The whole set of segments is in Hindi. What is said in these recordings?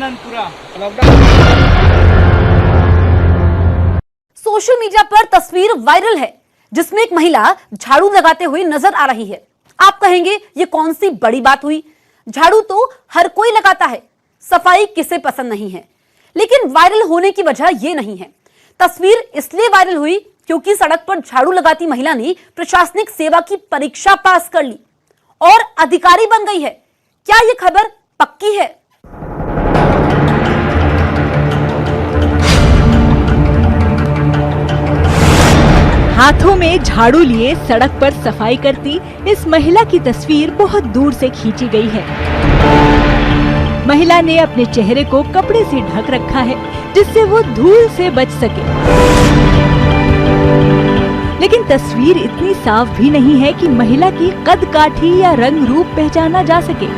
आनंद पूरा। सोशल मीडिया पर तस्वीर वायरल है जिसमें एक महिला झाड़ू लगाते हुए नजर आ रही है। आप कहेंगे ये कौन सी बड़ी बात हुई, झाड़ू तो हर कोई लगाता है, सफाई किसे पसंद नहीं है। लेकिन वायरल होने की वजह ये नहीं है। तस्वीर इसलिए वायरल हुई क्योंकि सड़क पर झाड़ू लगाती महिला ने प्रशासनिक सेवा की परीक्षा पास कर ली और अधिकारी बन गई है। क्या ये खबर पक्की है? हाथों में झाड़ू लिए सड़क पर सफाई करती इस महिला की तस्वीर बहुत दूर से खींची गई है। महिला ने अपने चेहरे को कपड़े से ढक रखा है जिससे वो धूल से बच सके। लेकिन तस्वीर इतनी साफ भी नहीं है कि महिला की कद काठी या रंग रूप पहचाना जा सके।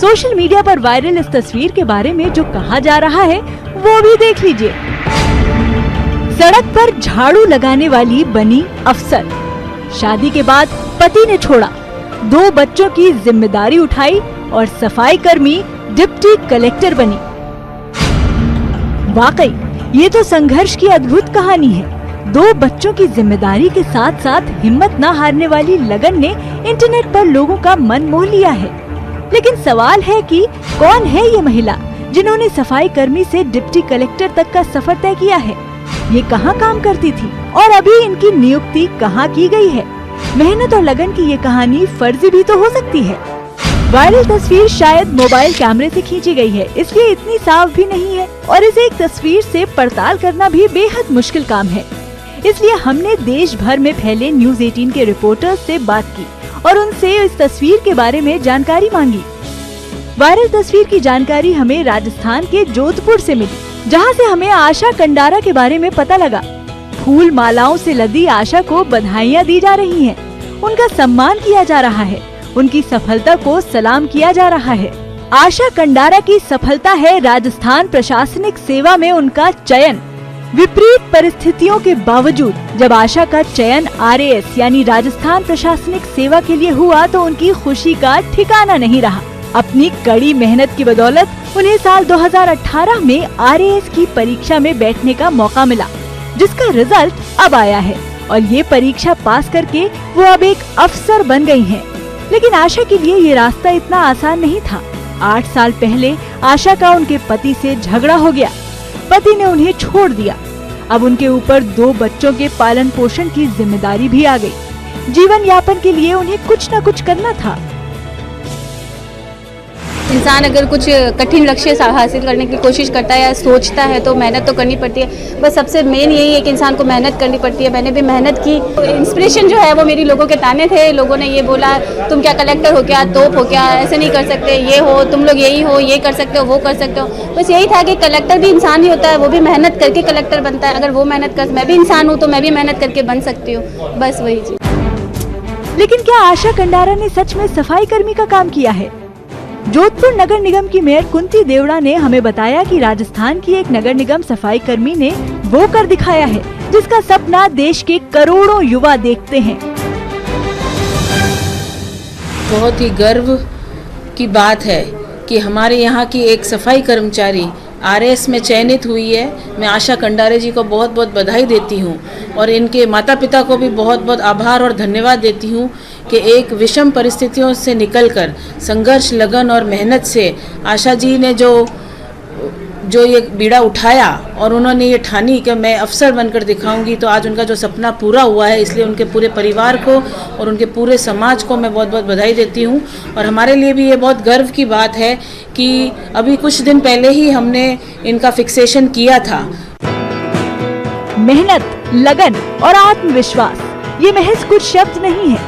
सोशल मीडिया पर वायरल इस तस्वीर के बारे में जो कहा जा रहा है वो भी देख लीजिए। सड़क पर झाड़ू लगाने वाली बनी अफसर, शादी के बाद पति ने छोड़ा, 2 बच्चों की जिम्मेदारी उठाई और सफाई कर्मी डिप्टी कलेक्टर बनी। वाकई ये तो संघर्ष की अद्भुत कहानी है। 2 बच्चों की जिम्मेदारी के साथ साथ हिम्मत न हारने वाली लगन ने इंटरनेट पर लोगों का मन मोह लिया है। लेकिन सवाल है कि कौन है ये महिला जिन्होंने सफाई कर्मी से डिप्टी कलेक्टर तक का सफर तय किया है? ये कहाँ काम करती थी और अभी इनकी नियुक्ति कहाँ की गई है? मेहनत और लगन की ये कहानी फर्जी भी तो हो सकती है। वायरल तस्वीर शायद मोबाइल कैमरे से खींची गई है, इसलिए इतनी साफ भी नहीं है और इसे एक तस्वीर से पड़ताल करना भी बेहद मुश्किल काम है। इसलिए हमने देश भर में फैले न्यूज़ 18 के रिपोर्टर्स से बात की और उनसे इस तस्वीर के बारे में जानकारी मांगी। वायरल तस्वीर की जानकारी हमें राजस्थान के जोधपुर से मिली, जहां से हमें आशा कंडारा के बारे में पता लगा। फूल मालाओं से लदी आशा को बधाइयां दी जा रही हैं, उनका सम्मान किया जा रहा है, उनकी सफलता को सलाम किया जा रहा है। आशा कंडारा की सफलता है राजस्थान प्रशासनिक सेवा में उनका चयन। विपरीत परिस्थितियों के बावजूद जब आशा का चयन RAS यानी राजस्थान प्रशासनिक सेवा के लिए हुआ तो उनकी खुशी का ठिकाना नहीं रहा। अपनी कड़ी मेहनत की बदौलत उन्हें साल 2018 में RAS की परीक्षा में बैठने का मौका मिला, जिसका रिजल्ट अब आया है और ये परीक्षा पास करके वो अब एक अफसर बन गई हैं। लेकिन आशा के लिए ये रास्ता इतना आसान नहीं था। 8 साल पहले आशा का उनके पति से झगड़ा हो गया, पति ने उन्हें छोड़ दिया। अब उनके ऊपर 2 बच्चों के पालन पोषण की जिम्मेदारी भी आ गई। जीवन यापन के लिए उन्हें कुछ न कुछ करना था। इंसान अगर कुछ कठिन लक्ष्य हासिल करने की कोशिश करता है या सोचता है तो मेहनत तो करनी पड़ती है। बस सबसे मेन यही है कि इंसान को मेहनत करनी पड़ती है। मैंने भी मेहनत की। इंस्पिरेशन जो है वो मेरी लोगों के ताने थे। लोगों ने ये बोला तुम क्या कलेक्टर हो क्या, तोप हो क्या, ऐसे नहीं कर सकते, ये हो तुम लोग, यही हो, ये कर सकते हो, वो कर सकते हो। बस यही था कि कलेक्टर भी इंसान ही होता है, वो भी मेहनत करके कलेक्टर बनता है। अगर वो मेहनत कर, मैं भी इंसान हूँ तो मैं भी मेहनत करके बन सकती हूँ। बस वही चीज। लेकिन क्या आशा कंडारा ने सच में सफाई कर्मी का काम किया है? जोधपुर नगर निगम की मेयर कुंती देवड़ा ने हमें बताया कि राजस्थान की एक नगर निगम सफाई कर्मी ने वो कर दिखाया है जिसका सपना देश के करोड़ों युवा देखते हैं। बहुत ही गर्व की बात है कि हमारे यहाँ की एक सफाई कर्मचारी RAS में चयनित हुई है। मैं आशा कंडारे जी को बहुत बहुत बधाई देती हूँ और इनके माता पिता को भी बहुत बहुत आभार और धन्यवाद देती हूँ कि एक विषम परिस्थितियों से निकलकर संघर्ष, लगन और मेहनत से आशा जी ने जो ये बीड़ा उठाया और उन्होंने ये ठानी कि मैं अफसर बनकर दिखाऊंगी, तो आज उनका जो सपना पूरा हुआ है। इसलिए उनके पूरे परिवार को और उनके पूरे समाज को मैं बहुत बहुत बधाई देती हूँ। और हमारे लिए भी ये बहुत गर्व की बात है कि अभी कुछ दिन पहले ही हमने इनका फिक्सेशन किया था। मेहनत, लगन और आत्मविश्वास ये महज कुछ शब्द नहीं है,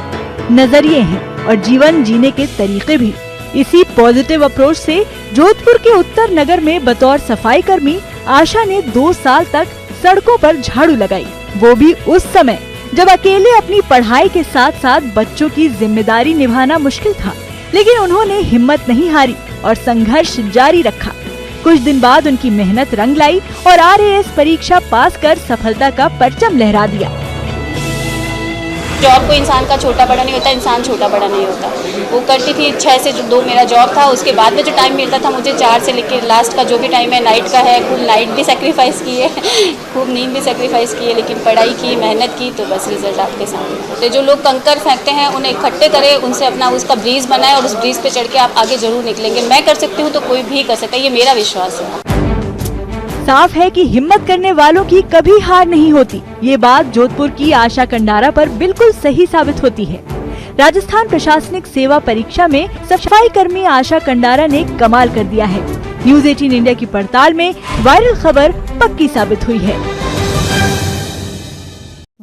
नजरिए हैं और जीवन जीने के तरीके भी। इसी पॉजिटिव अप्रोच से जोधपुर के उत्तर नगर में बतौर सफाई कर्मी आशा ने 2 साल तक सड़कों पर झाड़ू लगाई, वो भी उस समय जब अकेले अपनी पढ़ाई के साथ साथ बच्चों की जिम्मेदारी निभाना मुश्किल था। लेकिन उन्होंने हिम्मत नहीं हारी और संघर्ष जारी रखा। कुछ दिन बाद उनकी मेहनत रंग लाई और RAS परीक्षा पास कर सफलता का परचम लहरा दिया। जॉब को इंसान का छोटा बड़ा नहीं होता, इंसान छोटा बड़ा नहीं होता। वो करती थी 6 से 2 मेरा जॉब था, उसके बाद में जो टाइम मिलता था मुझे 4 से लेकर लास्ट का जो भी टाइम है नाइट का है, खूब नाइट भी सेक्रीफाइस की है, खूब नींद भी सेक्रीफाइस की है, लेकिन पढ़ाई की, मेहनत की, तो बस रिजल्ट आपके सामने। तो जो लोग कंकर फेंकते हैं उन्हें इकट्ठे करें, उनसे अपना उसका ब्रीज बनाए और उस ब्रीज पे चढ़ के आप आगे जरूर निकलेंगे। मैं कर सकती हूँ तो कोई भी कर सकता है, ये मेरा विश्वास है। साफ है कि हिम्मत करने वालों की कभी हार नहीं होती। ये बात जोधपुर की आशा कंडारा पर बिल्कुल सही साबित होती है। राजस्थान प्रशासनिक सेवा परीक्षा में सफाई कर्मी आशा कंडारा ने कमाल कर दिया है। न्यूज़ 18 इंडिया की पड़ताल में वायरल खबर पक्की साबित हुई है।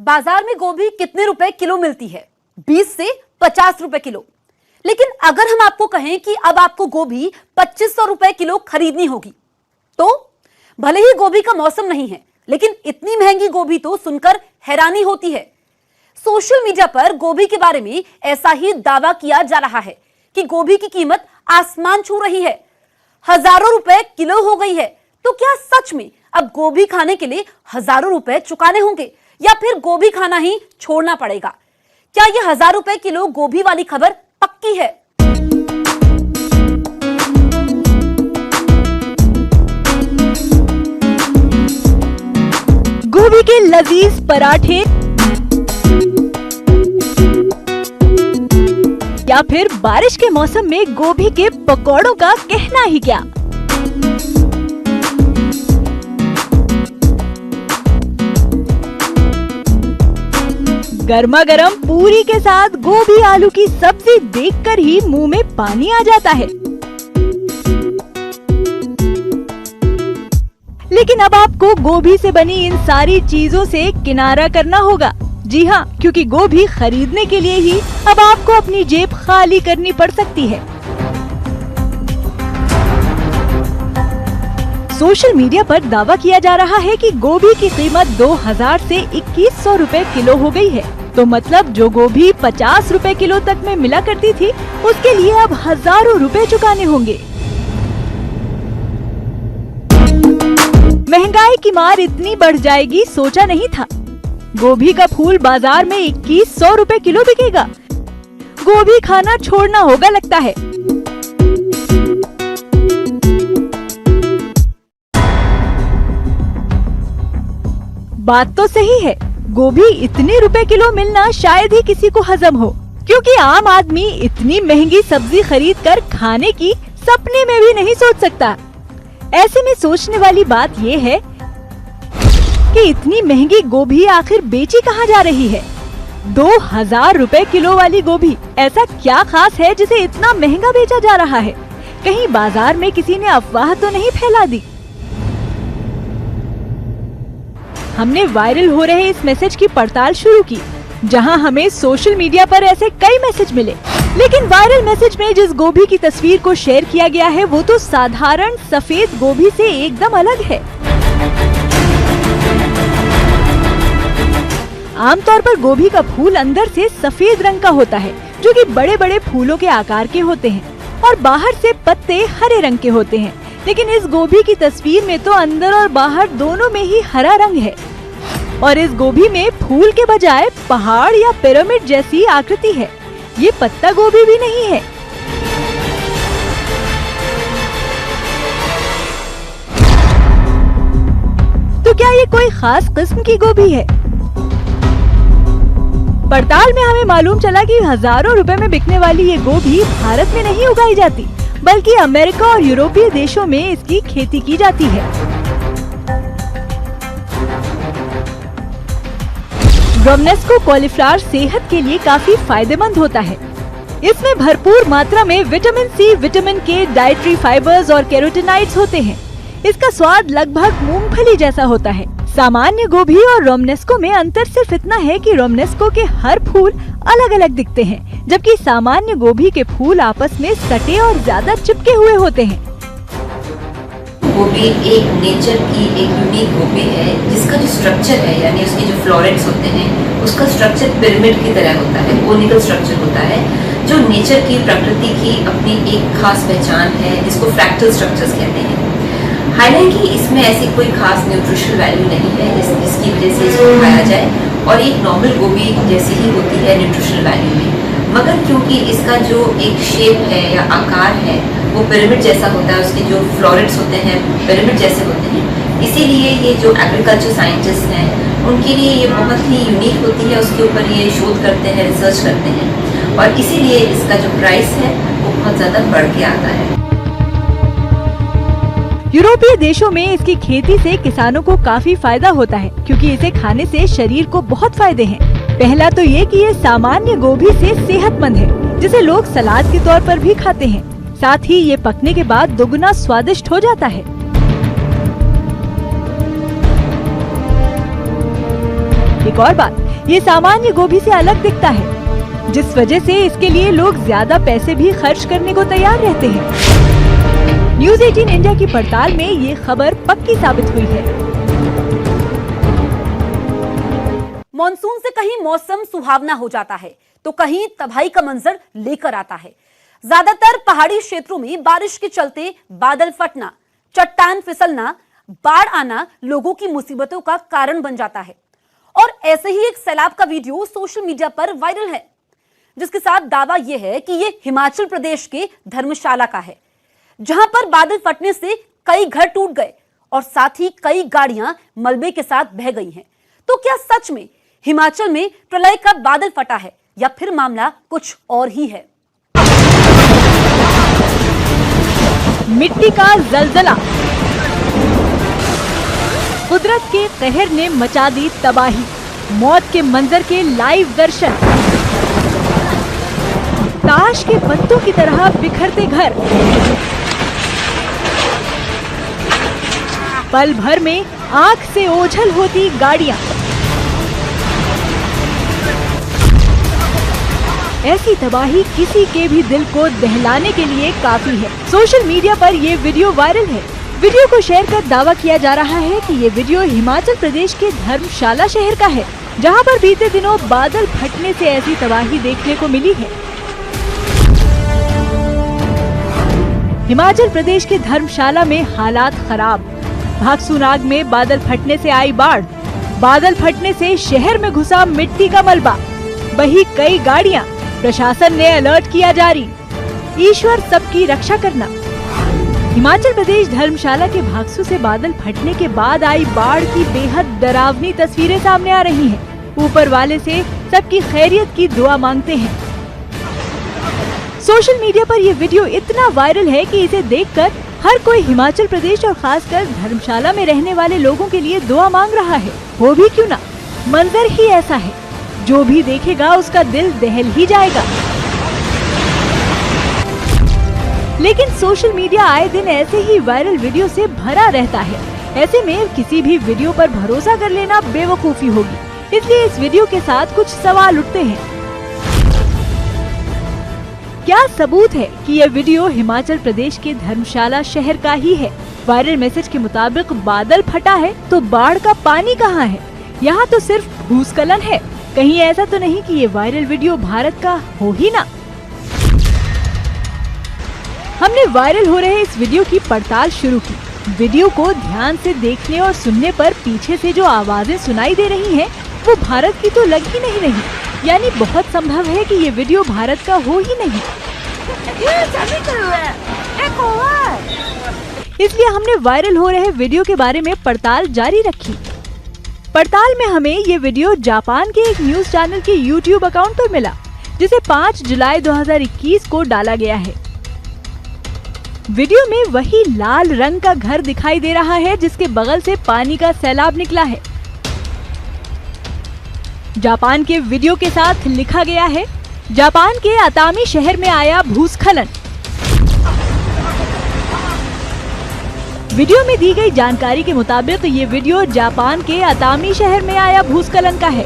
बाजार में गोभी कितने रुपए किलो मिलती है? 20 से 50 रुपए किलो। लेकिन अगर हम आपको कहें कि अब आपको गोभी 2500 रुपए किलो खरीदनी होगी, तो भले ही गोभी का मौसम नहीं है, लेकिन इतनी महंगी गोभी तो सुनकर हैरानी होती है। सोशल मीडिया पर गोभी के बारे में ऐसा ही दावा किया जा रहा है कि गोभी की कीमत आसमान छू रही है, हजारों रुपए किलो हो गई है। तो क्या सच में अब गोभी खाने के लिए हजारों रुपए चुकाने होंगे या फिर गोभी खाना ही छोड़ना पड़ेगा? क्या यह 1000 रुपए किलो गोभी वाली खबर पक्की है? गोभी के लजीज पराठे या फिर बारिश के मौसम में गोभी के पकौड़ों का कहना ही क्या। गर्मा गर्म पूरी के साथ गोभी आलू की सब्जी देखकर ही मुंह में पानी आ जाता है। लेकिन अब आपको गोभी से बनी इन सारी चीजों से किनारा करना होगा। जी हाँ, क्योंकि गोभी खरीदने के लिए ही अब आपको अपनी जेब खाली करनी पड़ सकती है। सोशल मीडिया पर दावा किया जा रहा है कि गोभी की कीमत 2000 से 2100 रुपए किलो हो गई है। तो मतलब जो गोभी 50 रुपए किलो तक में मिला करती थी, उसके लिए अब हजारों रुपए चुकाने होंगे। महंगाई की मार इतनी बढ़ जाएगी सोचा नहीं था। गोभी का फूल बाजार में 2100 रुपए किलो बिकेगा। गोभी खाना छोड़ना होगा लगता है। बात तो सही है, गोभी इतने रुपए किलो मिलना शायद ही किसी को हजम हो, क्योंकि आम आदमी इतनी महंगी सब्जी खरीद कर खाने की सपने में भी नहीं सोच सकता। ऐसे में सोचने वाली बात ये है कि इतनी महंगी गोभी आखिर बेची कहाँ जा रही है। 2000 रुपए किलो वाली गोभी ऐसा क्या खास है जिसे इतना महंगा बेचा जा रहा है? कहीं बाजार में किसी ने अफवाह तो नहीं फैला दी? हमने वायरल हो रहे इस मैसेज की पड़ताल शुरू की, जहां हमें सोशल मीडिया पर ऐसे कई मैसेज मिले। लेकिन वायरल मैसेज में जिस गोभी की तस्वीर को शेयर किया गया है वो तो साधारण सफेद गोभी से एकदम अलग है। आमतौर पर गोभी का फूल अंदर से सफेद रंग का होता है, जो कि बड़े बड़े फूलों के आकार के होते हैं, और बाहर से पत्ते हरे रंग के होते हैं। लेकिन इस गोभी की तस्वीर में तो अंदर और बाहर दोनों में ही हरा रंग है, और इस गोभी में फूल के बजाय पहाड़ या पिरामिड जैसी आकृति है। ये पत्ता गोभी भी नहीं है। तो क्या ये कोई खास किस्म की गोभी है? पड़ताल में हमें मालूम चला कि हजारों रुपए में बिकने वाली ये गोभी भारत में नहीं उगाई जाती, बल्कि अमेरिका और यूरोपीय देशों में इसकी खेती की जाती है। ब्रोमनेस्को कॉलीफ्लावर सेहत के लिए काफी फायदेमंद होता है। इसमें भरपूर मात्रा में विटामिन सी, विटामिन के, डाइटरी फाइबर्स और कैरोटीनॉइड्स होते हैं। इसका स्वाद लगभग मूंगफली जैसा होता है। सामान्य गोभी और रोमनेस्को में अंतर सिर्फ इतना है कि रोमनेस्को के हर फूल अलग अलग दिखते हैं, जबकि सामान्य गोभी के फूल आपस में सटे और ज्यादा चिपके हुए होते हैं। गोभी एक नेचर की एक यूनिक गोभी है, जिसका जो स्ट्रक्चर है, यानी उसके जो फ्लोरेट्स होते हैं, उसका स्ट्रक्चर पिरामिड की तरह होता है, कोनिकल स्ट्रक्चर होता है, जो नेचर की, प्रकृति की अपनी एक खास पहचान है, जिसको फ्रैक्टल स्ट्रक्चर्स कहते हैं। हालांकि इसमें ऐसी कोई खास न्यूट्रिशनल वैल्यू नहीं है जिसकी वजह से इसको खाया जाए, और एक नॉर्मल गोभी जैसी ही होती है न्यूट्रिशनल वैल्यू में, मगर क्योंकि इसका जो एक शेप है या आकार है वो पिरामिड जैसा होता है, उसके जो फ्लोरेट्स होते हैं पिरामिड जैसे होते हैं, इसीलिए ये जो एग्रीकल्चर साइंटिस्ट हैं उनके लिए ये बहुत ही यूनिक होती है, उसके ऊपर ये शोध करते हैं, रिसर्च करते हैं, और इसीलिए इसका जो प्राइस है वो बहुत ज़्यादा बढ़ के आता है। यूरोपीय देशों में इसकी खेती से किसानों को काफी फायदा होता है, क्योंकि इसे खाने से शरीर को बहुत फायदे हैं। पहला तो ये कि ये सामान्य गोभी से सेहतमंद है, जिसे लोग सलाद के तौर पर भी खाते हैं। साथ ही ये पकने के बाद दोगुना स्वादिष्ट हो जाता है। एक और बात, ये सामान्य गोभी से अलग दिखता है, जिस वजह से इसके लिए लोग ज्यादा पैसे भी खर्च करने को तैयार रहते हैं। न्यूज़ 18 इंडिया की पड़ताल में ये खबर पक्की साबित हुई है। मॉनसून से कहीं मौसम सुहावना हो जाता है तो कहीं तबाही का मंजर लेकर आता है। ज्यादातर पहाड़ी क्षेत्रों में बारिश के चलते बादल फटना, चट्टान फिसलना, बाढ़ आना लोगों की मुसीबतों का कारण बन जाता है। और ऐसे ही एक सैलाब का वीडियो सोशल मीडिया पर वायरल है, जिसके साथ दावा यह है कि यह हिमाचल प्रदेश के धर्मशाला का है, जहां पर बादल फटने से कई घर टूट गए और साथ ही कई गाड़ियां मलबे के साथ बह गई हैं। तो क्या सच में हिमाचल में प्रलय का बादल फटा है या फिर मामला कुछ और ही है? मिट्टी का जलजला, कुदरत के कहर ने मचा दी तबाही, मौत के मंजर के लाइव दर्शन, ताश के पत्तों की तरह बिखरते घर, पल भर में आंख से ओझल होती गाड़ियां। ऐसी तबाही किसी के भी दिल को दहलाने के लिए काफी है। सोशल मीडिया पर ये वीडियो वायरल है। वीडियो को शेयर कर दावा किया जा रहा है कि ये वीडियो हिमाचल प्रदेश के धर्मशाला शहर का है, जहां पर बीते दिनों बादल फटने से ऐसी तबाही देखने को मिली है। हिमाचल प्रदेश के धर्मशाला में हालात खराब। भागसूनाग में बादल फटने से आई बाढ़, बादल फटने से शहर में घुसा मिट्टी का मलबा, बही कई गाड़ियां, प्रशासन ने अलर्ट किया जारी, ईश्वर सबकी रक्षा करना। हिमाचल प्रदेश धर्मशाला के भागसू से बादल फटने के बाद आई बाढ़ की बेहद डरावनी तस्वीरें सामने आ रही हैं। ऊपर वाले से सबकी खैरियत की दुआ मांगते हैं। सोशल मीडिया पर यह वीडियो इतना वायरल है कि इसे देखकर हर कोई हिमाचल प्रदेश और खासकर धर्मशाला में रहने वाले लोगों के लिए दुआ मांग रहा है। हो भी क्यों ना, मंजर ही ऐसा है, जो भी देखेगा उसका दिल दहल ही जाएगा। लेकिन सोशल मीडिया आए दिन ऐसे ही वायरल वीडियो से भरा रहता है। ऐसे में किसी भी वीडियो पर भरोसा कर लेना बेवकूफी होगी। इसलिए इस वीडियो के साथ कुछ सवाल उठते हैं। क्या सबूत है कि यह वीडियो हिमाचल प्रदेश के धर्मशाला शहर का ही है? वायरल मैसेज के मुताबिक बादल फटा है तो बाढ़ का पानी कहाँ है? यहाँ तो सिर्फ भूस्खलन है। कहीं ऐसा तो नहीं कि ये वायरल वीडियो भारत का हो ही ना। हमने वायरल हो रहे इस वीडियो की पड़ताल शुरू की। वीडियो को ध्यान से देखने और सुनने पर पीछे से जो आवाजें सुनाई दे रही हैं, वो भारत की तो लग ही नहीं रही। यानी बहुत संभव है कि ये वीडियो भारत का हो ही नहीं। इसलिए हमने वायरल हो रहे वीडियो के बारे में पड़ताल जारी रखी। पड़ताल में हमें ये वीडियो जापान के एक न्यूज चैनल के YouTube अकाउंट पर मिला, जिसे 5 जुलाई 2021 को डाला गया है। वीडियो में वही लाल रंग का घर दिखाई दे रहा है जिसके बगल से पानी का सैलाब निकला है। जापान के वीडियो के साथ लिखा गया है, जापान के अतामी शहर में आया भूस्खलन। वीडियो में दी गई जानकारी के मुताबिक ये वीडियो जापान के अतामी शहर में आया भूस्खलन का है।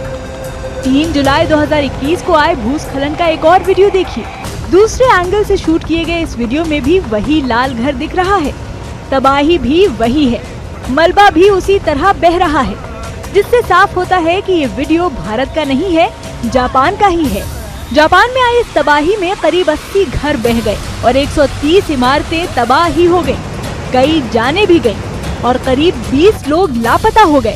3 जुलाई 2021 को आए भूस्खलन का एक और वीडियो देखिए। दूसरे एंगल से शूट किए गए इस वीडियो में भी वही लाल घर दिख रहा है, तबाही भी वही है, मलबा भी उसी तरह बह रहा है, जिससे साफ होता है कि ये वीडियो भारत का नहीं है, जापान का ही है। जापान में आई इस तबाही में करीब 80 घर बह गए और 130 इमारतें तबाह ही हो गयी। कई जाने भी गयी और करीब 20 लोग लापता हो गए।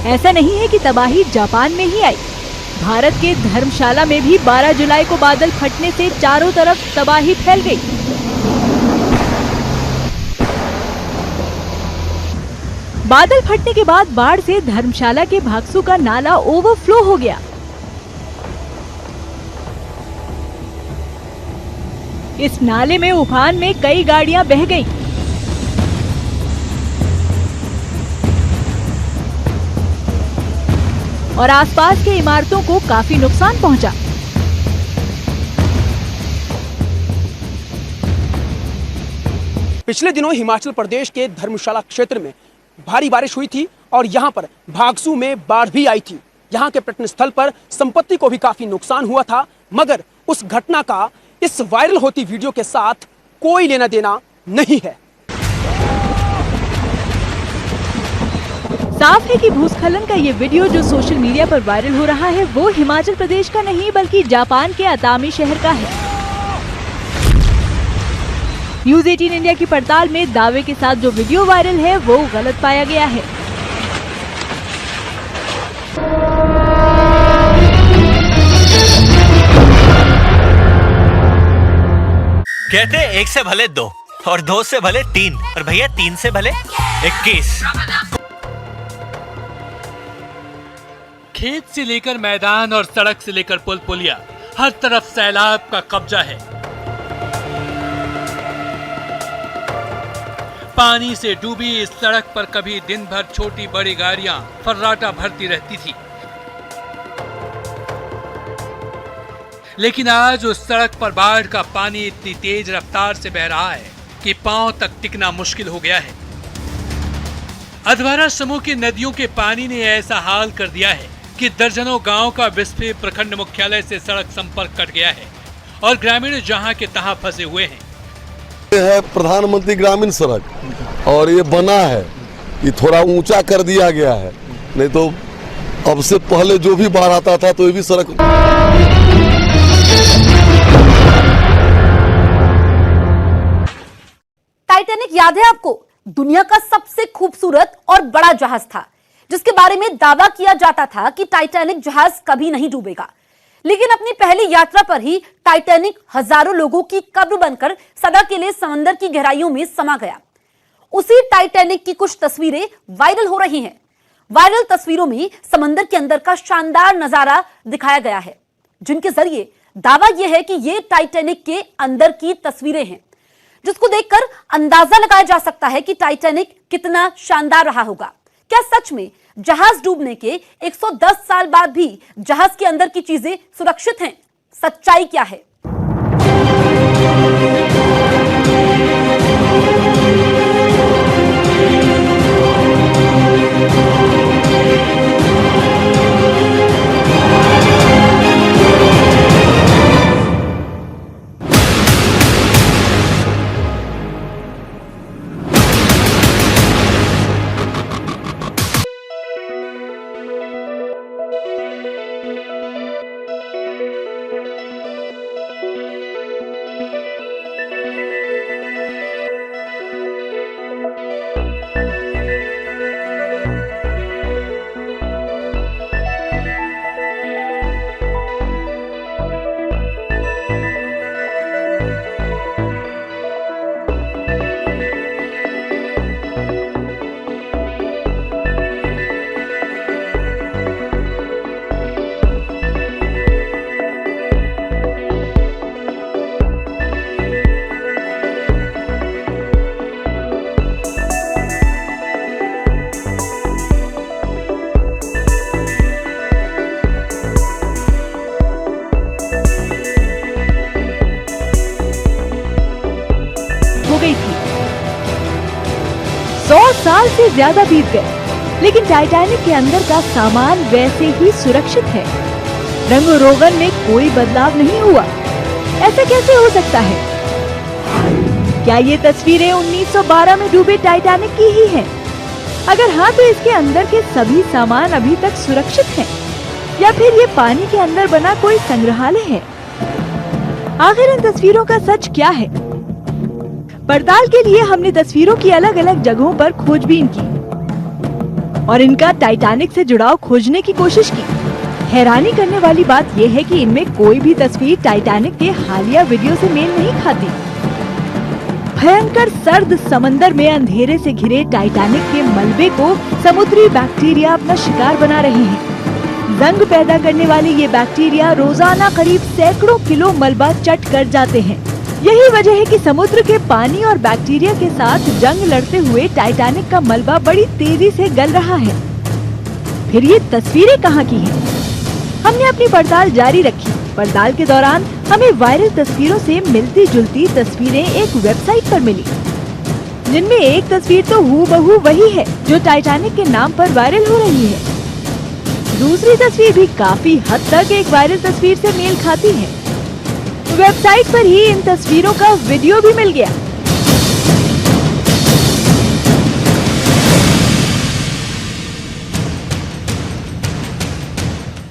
ऐसा नहीं है कि तबाही जापान में ही आई। भारत के धर्मशाला में भी 12 जुलाई को बादल फटने से चारों तरफ तबाही फैल गई। बादल फटने के बाद बाढ़ से धर्मशाला के भागसू का नाला ओवरफ्लो हो गया। इस नाले में उफान में कई गाड़ियां बह गईं। और आसपास के इमारतों को काफी नुकसान पहुंचा। पिछले दिनों हिमाचल प्रदेश के धर्मशाला क्षेत्र में भारी बारिश हुई थी और यहां पर भागसू में बाढ़ भी आई थी। यहां के पर्यटन स्थल पर संपत्ति को भी काफी नुकसान हुआ था, मगर उस घटना का इस वायरल होती वीडियो के साथ कोई लेना देना नहीं है। साफ है कि भूस्खलन का ये वीडियो जो सोशल मीडिया पर वायरल हो रहा है वो हिमाचल प्रदेश का नहीं बल्कि जापान के अतामी शहर का है। न्यूज़ 18 इंडिया की पड़ताल में दावे के साथ जो वीडियो वायरल है वो गलत पाया गया है। कहते 1 से भले 2 और 2 से भले 3 और भैया 3 से भले 21। खेत से लेकर मैदान और सड़क से लेकर पुल पुलिया, हर तरफ सैलाब का कब्जा है। पानी से डूबी इस सड़क पर कभी दिन भर छोटी बड़ी गाड़ियां फर्राटा भरती रहती थी, लेकिन आज उस सड़क पर बाढ़ का पानी इतनी तेज रफ्तार से बह रहा है कि पांव तक टिकना मुश्किल हो गया है। अधवारा समूह की नदियों के पानी ने ऐसा हाल कर दिया है कि दर्जनों गांव का बिस्फी प्रखंड मुख्यालय से सड़क संपर्क कट गया है और ग्रामीण जहां के तहां फंसे हुए हैं। ये है प्रधानमंत्री ग्रामीण सड़क और ये बना है, ये थोड़ा ऊंचा कर दिया गया है, नहीं तो अब से पहले जो भी बाढ़ आता था तो ये भी सड़क। टाइटैनिक याद है आपको? दुनिया का सबसे खूबसूरत और बड़ा जहाज था जिसके बारे में दावा किया जाता था कि टाइटैनिक जहाज कभी नहीं डूबेगा। लेकिन अपनी पहली यात्रा पर ही टाइटैनिक हजारों लोगों की कब्र बनकर सदा के लिए समंदर की गहराइयों में समा गया। उसी टाइटैनिक की कुछ तस्वीरें वायरल हो रही हैं। वायरल तस्वीरों में समंदर के अंदर का शानदार नजारा दिखाया गया है, जिनके जरिए दावा यह है कि ये टाइटैनिक के अंदर की तस्वीरें हैं, जिसको देखकर अंदाजा लगाया जा सकता है कि टाइटैनिक कितना शानदार रहा होगा। क्या सच में जहाज डूबने के 110 साल बाद भी जहाज के अंदर की चीजें सुरक्षित हैं? सच्चाई क्या है? हो गई थी। 100 साल से ज्यादा बीत गए, लेकिन टाइटैनिक के अंदर का सामान वैसे ही सुरक्षित है। रंग रोगन में कोई बदलाव नहीं हुआ। ऐसा कैसे हो सकता है? क्या ये तस्वीरें 1912 में डूबे टाइटैनिक की ही हैं? अगर हाँ, तो इसके अंदर के सभी सामान अभी तक सुरक्षित हैं, या फिर ये पानी के अंदर बना कोई संग्रहालय है? आखिर इन तस्वीरों का सच क्या है? पड़ताल के लिए हमने तस्वीरों की अलग अलग जगहों पर खोजबीन की। और इनका टाइटैनिक से जुड़ाव खोजने की कोशिश की। हैरानी करने वाली बात यह है कि इनमें कोई भी तस्वीर टाइटैनिक के हालिया वीडियो से मेल नहीं खाती। भयंकर सर्द समंदर में अंधेरे से घिरे टाइटैनिक के मलबे को समुद्री बैक्टीरिया अपना शिकार बना रहे हैं। जंग पैदा करने वाले ये बैक्टीरिया रोजाना करीब सैकड़ों किलो मलबा चट कर जाते हैं। यही वजह है कि समुद्र के पानी और बैक्टीरिया के साथ जंग लड़ते हुए टाइटैनिक का मलबा बड़ी तेजी से गल रहा है। फिर ये तस्वीरें कहाँ की हैं? हमने अपनी पड़ताल जारी रखी। पड़ताल के दौरान हमें वायरल तस्वीरों से मिलती जुलती तस्वीरें एक वेबसाइट पर मिली, जिनमें एक तस्वीर तो हूबहू वही है जो टाइटैनिक के नाम पर वायरल हो रही है। दूसरी तस्वीर भी काफी हद तक एक वायरल तस्वीर से मेल खाती है। वेबसाइट पर ही इन तस्वीरों का वीडियो भी मिल गया।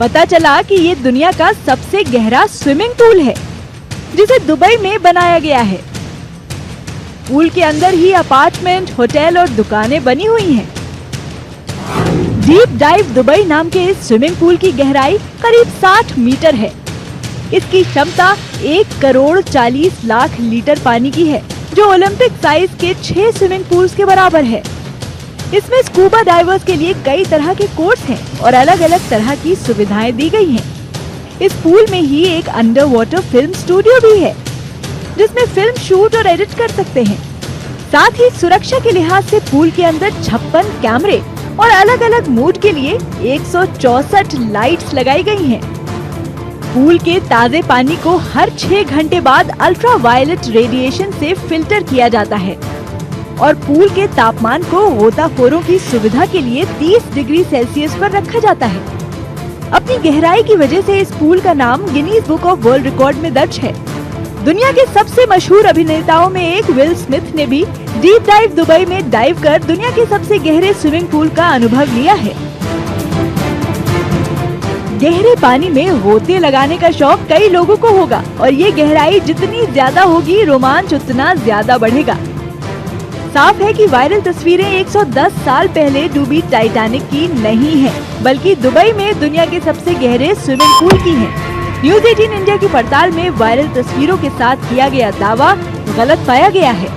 पता चला कि ये दुनिया का सबसे गहरा स्विमिंग पूल है, जिसे दुबई में बनाया गया है। पूल के अंदर ही अपार्टमेंट, होटल और दुकानें बनी हुई हैं। डीप डाइव दुबई नाम के इस स्विमिंग पूल की गहराई करीब 60 मीटर है। इसकी क्षमता 1,40,00,000 लीटर पानी की है, जो ओलंपिक साइज के 6 स्विमिंग पूल्स के बराबर है। इसमें स्कूबा डाइवर्स के लिए कई तरह के कोर्स हैं और अलग अलग तरह की सुविधाएं दी गई हैं। इस पूल में ही एक अंडर वाटर फिल्म स्टूडियो भी है, जिसमें फिल्म शूट और एडिट कर सकते हैं। साथ ही सुरक्षा के लिहाज से पूल के अंदर 56 कैमरे और अलग अलग मूड के लिए 164 लाइट्स लगाई गई हैं। पूल के ताजे पानी को हर 6 घंटे बाद अल्ट्रा वायलेट रेडिएशन से फिल्टर किया जाता है और पूल के तापमान को गोताखोरों की सुविधा के लिए 30 डिग्री सेल्सियस पर रखा जाता है। अपनी गहराई की वजह से इस पूल का नाम Guinness book of world record में दर्ज है। दुनिया के सबसे मशहूर अभिनेताओं में एक विल स्मिथ ने भी डीप डाइव दुबई में डाइव कर दुनिया के सबसे गहरे स्विमिंग पूल का अनुभव लिया है। गहरे पानी में गोते लगाने का शौक कई लोगों को होगा और ये गहराई जितनी ज्यादा होगी, रोमांच उतना ज्यादा बढ़ेगा। साफ है कि वायरल तस्वीरें 110 साल पहले डूबी टाइटैनिक की नहीं है, बल्कि दुबई में दुनिया के सबसे गहरे स्विमिंग पूल की हैं। न्यूज़ 18 इंडिया की पड़ताल में वायरल तस्वीरों के साथ किया गया दावा गलत पाया गया है।